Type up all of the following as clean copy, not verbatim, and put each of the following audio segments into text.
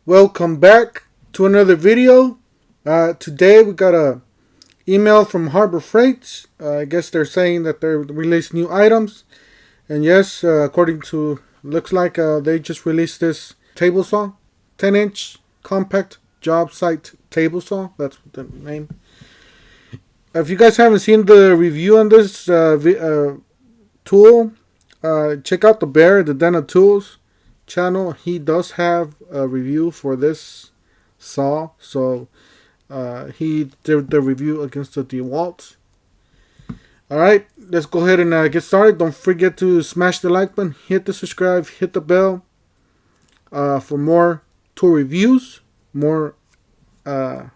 Welcome back to another video. Today we got a email from Harbor Freight. I guess they're saying that they released new items, and yes, according to looks like they just released this table saw, 10-inch compact job site table saw. That's the name. If you guys haven't seen the review on this tool, check out the Den of Tools channel. He does have a review for this saw, so he did the review against the DeWalt. Alright, let's go ahead and get started. Don't forget to smash the like button, hit the subscribe, hit the bell for more tool reviews, more tool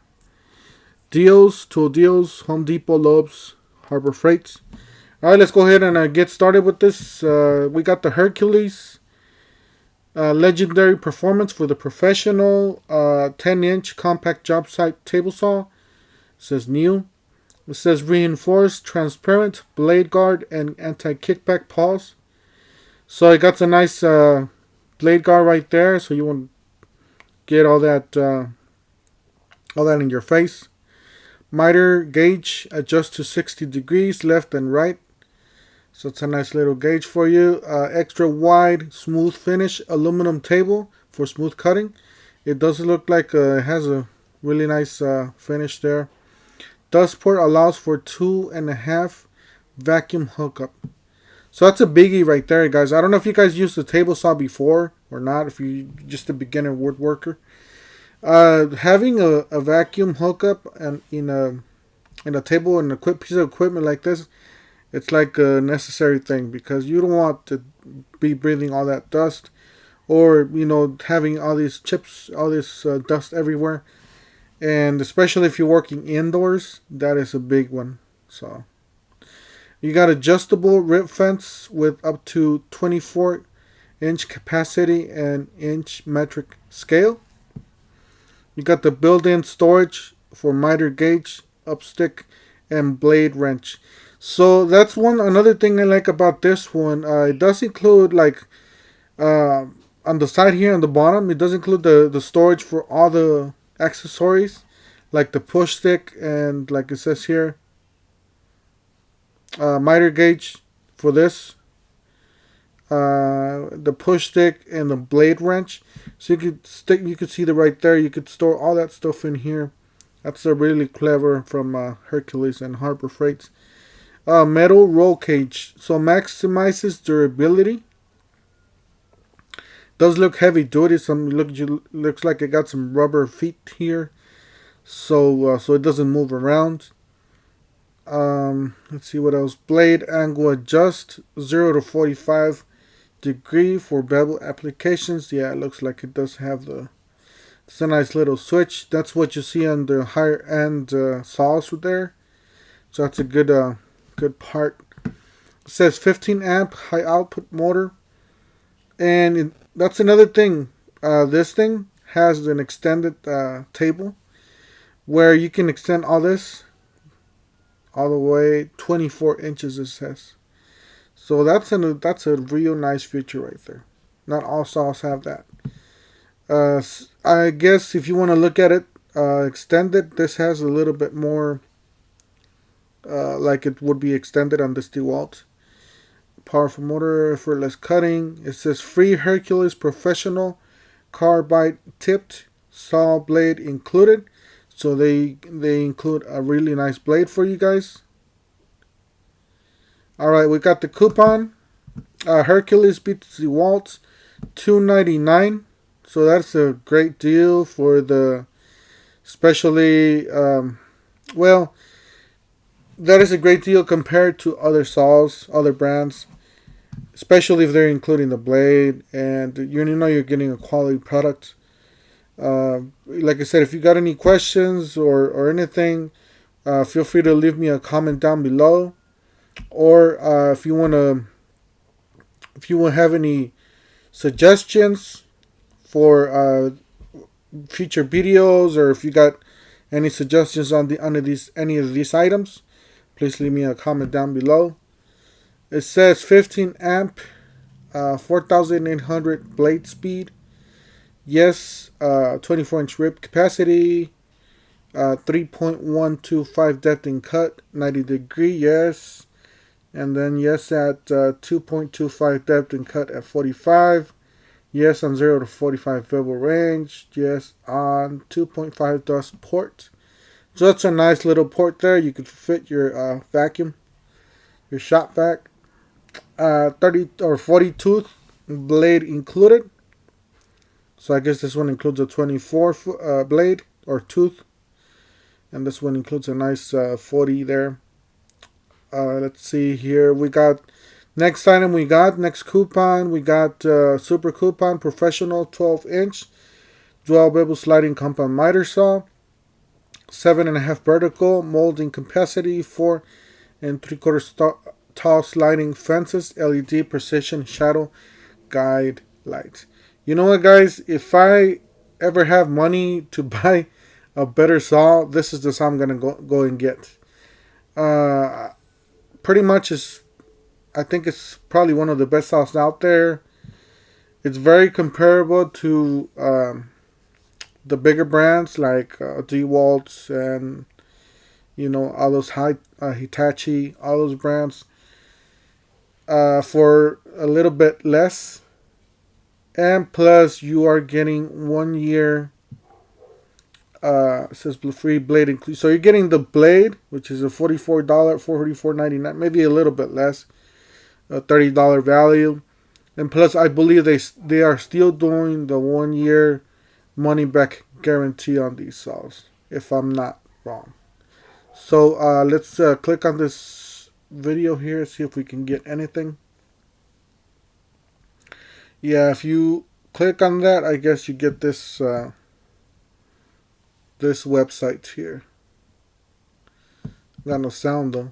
deals, Home Depot, Lowe's, Harbor Freight. Alright, let's go ahead and get started with this. We got the Hercules legendary performance for the professional 10-inch compact job site table saw. It says new. It says reinforced, transparent, blade guard, and anti-kickback paws. So it got a nice blade guard right there, so you won't get all that in your face. Miter gauge adjust to 60 degrees left and right. So it's a nice little gauge for you. Extra wide, smooth finish aluminum table for smooth cutting. It does look like it has a really nice finish there. Dust port allows for 2.5 vacuum hookup. So that's a biggie right there, guys. I don't know if you guys used the table saw before or not, if you're just a beginner woodworker. Having a vacuum hookup and in a table and a piece of equipment like this, it's like a necessary thing, because you don't want to be breathing all that dust, or having all these chips, all this dust everywhere. And especially if you're working indoors, that is a big one. So you got adjustable rib fence with up to 24-inch capacity and inch metric scale. You got the built-in storage for miter gauge, upstick, and blade wrench. So that's another thing I like about this one. It does include, like, on the side here on the bottom, it does include the storage for all the accessories, like the push stick, and like it says here, miter gauge for this, the push stick, and the blade wrench. So you could see the right there. You could store all that stuff in here. That's a really clever from Hercules and Harbor Freight. Metal roll cage, so maximizes durability. Does look heavy duty. Looks like it got some rubber feet here, so it doesn't move around. Let's see what else. Blade angle adjust 0 to 45 degree for bevel applications. Yeah, it looks like it does have it's a nice little switch. That's what you see on the higher end saws there. So that's a good part. It says 15 amp high output motor, and that's another thing. This thing has an extended table where you can extend all this all the way 24 inches, it says. So that's a real nice feature right there. Not all saws have that. I guess if you want to look at it extended, this has a little bit more like it would be extended on this DeWalt. Powerful motor, effortless cutting. It says free Hercules professional carbide tipped saw blade included. So they include a really nice blade for you guys. Alright, we got the coupon. Hercules beats DeWalt $2.99. So that's a great deal for especially that is a great deal compared to other saws, other brands, especially if they're including the blade, and you're getting a quality product. Like I said, if you got any questions or anything, feel free to leave me a comment down below, or if you want to have any suggestions for future videos, or if you got any suggestions on any of these items, please leave me a comment down below. It says 15 amp, 4,800 blade speed. Yes, 24-inch rib capacity, 3.125 depth in cut, 90 degree, yes. And then yes at 2.25 depth in cut at 45. Yes on 0 to 45 verbal range. Yes on 2.5 dust port. So that's a nice little port there. You could fit your vacuum, your shop vac. 30 or 40 tooth blade included. So I guess this one includes a 24 blade or tooth. And this one includes a nice 40 there. Let's see here. We got next item. Next coupon. We got Super Coupon Professional 12-inch dual bevel sliding compound miter saw, 7.5 vertical molding capacity, 4 3/4 tall sliding fences, LED precision shadow guide light. You know what, guys? If I ever have money to buy a better saw, this is the saw I'm gonna go and get. Pretty much is, I think it's probably one of the best saws out there. It's very comparable to the bigger brands like DeWalt and all those Hitachi, all those brands, for a little bit less. And plus, you are getting 1 year. It says free blade include. So you're getting the blade, which is a $44, $44.99, maybe a little bit less, a $30 value, and plus I believe they are still doing the 1 year money back guarantee on these saws, if I'm not wrong. So let's click on this video here, see if we can get anything. Yeah, if you click on that, I guess you get this this website here. Got no sound though.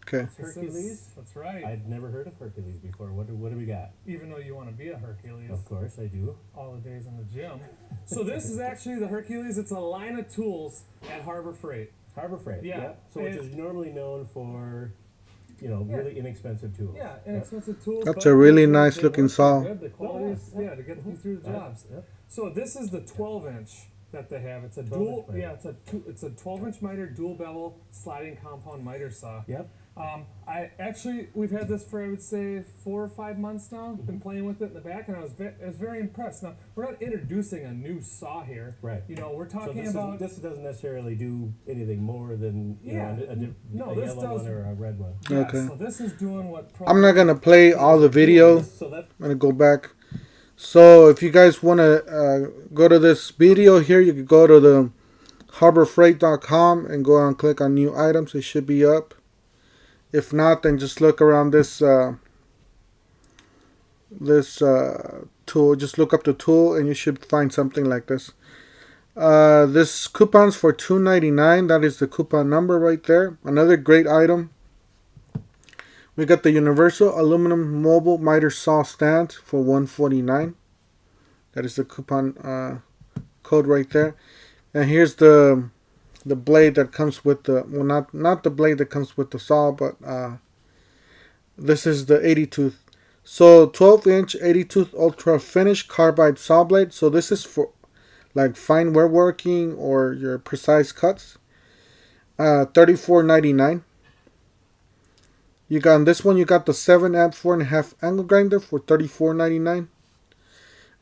Okay. Hercules? That's right. I'd never heard of Hercules before. What do we got? Even though you want to be a Hercules. Of course I do. All the days in the gym. So this is actually the Hercules. It's a line of tools at Harbor Freight. Harbor Freight. Yeah. So which is normally known for, really inexpensive tools. Yeah, inexpensive tools. That's a really nice looking saw. Good. The quality is, to get you through the jobs. Yep. So this is the 12-inch that they have. It's a 12 dual. inch Yeah, it's a 12-inch miter dual bevel sliding compound miter saw. Yep. We've had this for, I would say, 4 or 5 months now. Been playing with it in the back, and I was very impressed. Now, we're not introducing a new saw here. Right. We're talking So about... this doesn't necessarily do anything more than, a yellow one or a red one. Yeah, Okay. so this is doing what... I'm not gonna play all the video. So I'm gonna go back. So if you guys want to go to this video here, you can go to the harborfreight.com and go and click on new items. It should be up. If not, then just look around this tool. Just look up the tool and you should find something like this. This coupon's for $2.99. That is the coupon number right there. Another great item. We got the Universal Aluminum Mobile Miter Saw Stand for $149. That is the coupon code right there. And here's the blade that comes with the, well, not the blade that comes with the saw, but this is the 80 tooth. So 12-inch 80 tooth ultra finish carbide saw blade. So this is for like fine woodworking or your precise cuts. $34.99. You got on this one, you got the 7 amp 4.5 angle grinder for $34.99.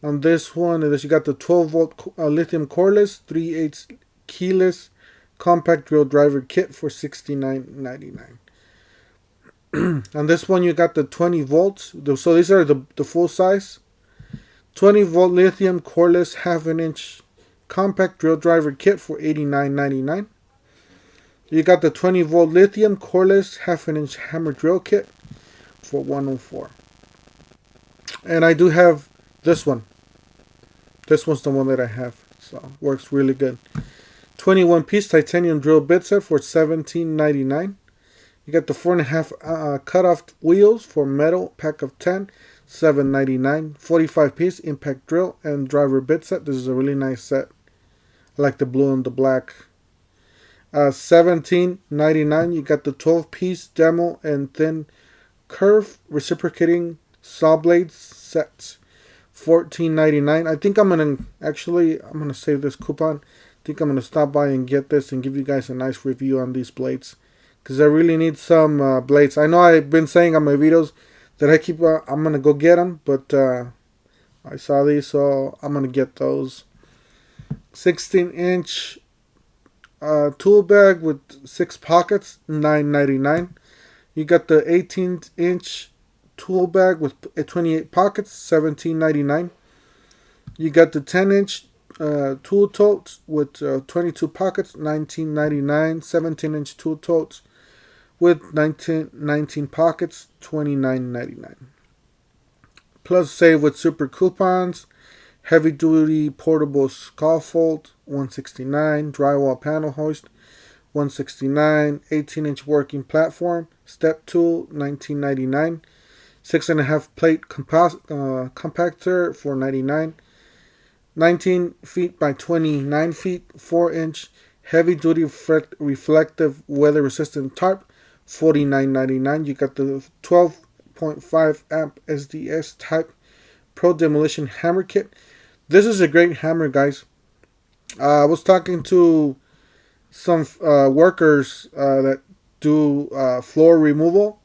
On this one, you got the 12 volt lithium coreless 3/8 keyless compact drill driver kit for $69.99. On this one, you got the 20 volts. So these are the full size 20 volt lithium coreless 1/2 inch compact drill driver kit for $89.99. You got the 20 volt lithium coreless 1/2 inch hammer drill kit for $104. And I do have this one. This one's the one that I have. So works really good. 21 piece titanium drill bit set for $17.99. You got the 4.5 cutoff wheels for metal pack of 10, $7.99. 45 piece impact drill and driver bit set. This is a really nice set. I like the blue and the black. $17.99. You got the 12 piece demo and thin curve reciprocating saw blades sets $14.99. I think I'm gonna save this coupon. I think I'm gonna stop by and get this and give you guys a nice review on these blades, because I really need some blades. I know I've been saying on my videos that I'm gonna go get them, but I saw these, so I'm gonna get those. 16-inch tool bag with 6 pockets, $9.99. You got the 18-inch tool bag with 28 pockets, $17.99. You got the 10-inch tool totes with 22 pockets, $19.99. 17-inch tool totes with 19 pockets, $29.99. Plus save with super coupons. Heavy duty portable scaffold, $169. Drywall panel hoist, $169. 18-inch working platform. Step tool, $19.99. 6.5 plate compactor, $4.99. 19 feet by 29 feet, 4-inch heavy duty reflective weather resistant tarp, $49.99. You got the 12.5 amp SDS type pro demolition hammer kit. This is a great hammer, guys. I was talking to some workers that do floor removal.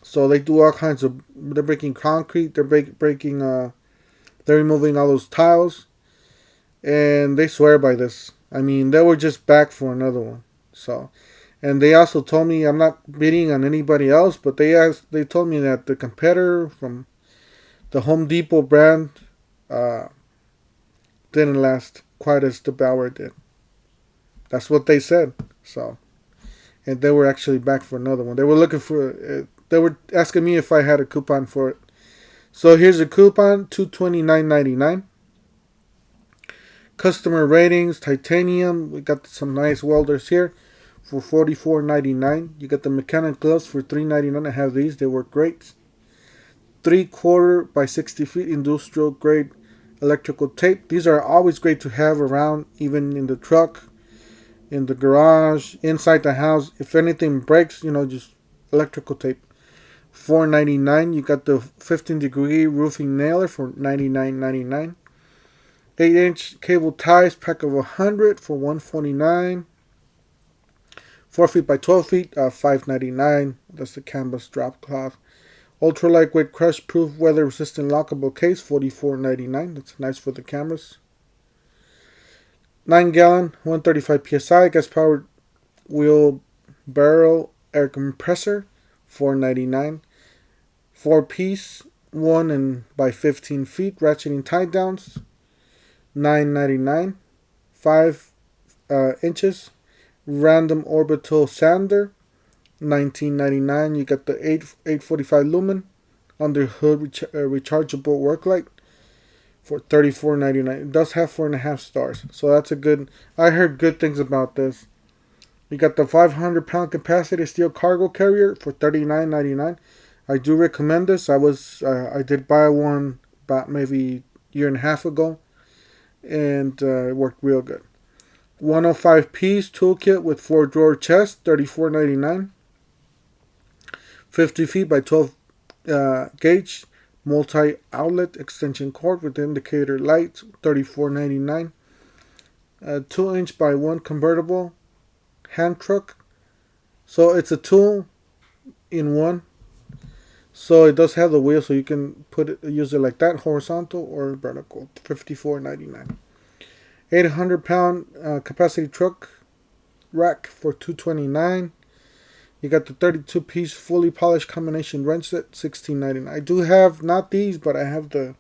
So they do all kinds of. They're breaking concrete. They're breaking. They're removing all those tiles, and they swear by this. I mean, they were just back for another one. So, and they also told me, I'm not bidding on anybody else, but they told me that the competitor from the Home Depot brand didn't last quite as the Bauer did. That's what they said. So, and they were actually back for another one. They were looking for. They were asking me if I had a coupon for it. So here's a coupon, $229.99. Customer ratings, titanium. We got some nice welders here for $44.99. You got the mechanic gloves for $3.99. I have these. They work great. 3/4 by 60 feet industrial grade electrical tape. These are always great to have around, even in the truck, in the garage, inside the house. If anything breaks, just electrical tape. $4.99. You got the 15-degree roofing nailer for $99.99. 8-inch cable ties, pack of 100 for $149. 4 feet by 12 feet, $5.99. That's the canvas drop cloth. Ultra lightweight crush proof weather resistant lockable case, $44.99. That's nice for the cameras. 9-gallon, 135 psi gas powered wheel barrel air compressor, $4.99. 4-piece 1 and by 15 feet ratcheting tie downs, $9.99. 5 inches random orbital sander, $19.99. You got the 845 lumen under hood rechargeable work light for $34.99. It does have 4.5 stars, so that's a good. I heard good things about this. You got the 500-pound capacity steel cargo carrier for $39.99. I do recommend this. I did buy one about maybe a year and a half ago, and it worked real good. 105-piece toolkit with 4-drawer chest, $34.99. 50 feet by 12 gauge multi-outlet extension cord with indicator lights, $34.99. 2-inch by 1 convertible hand truck. So it's a tool in one. So it does have the wheel, so you can use it like that, horizontal or vertical. $54.99. 800-pound capacity truck rack for $229. You got the 32-piece fully polished combination wrench set, $16.99. I do have not these, but I have the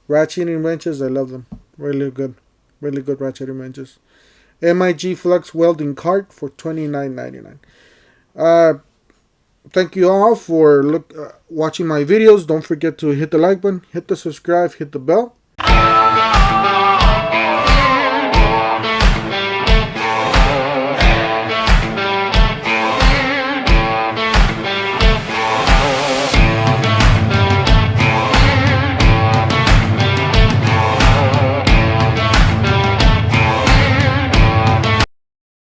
ratcheting wrenches. I love them. Really good ratcheting wrenches. MIG Flux welding cart for $29.99. Thank you all for watching my videos. Don't forget to hit the like button, hit the subscribe, hit the bell.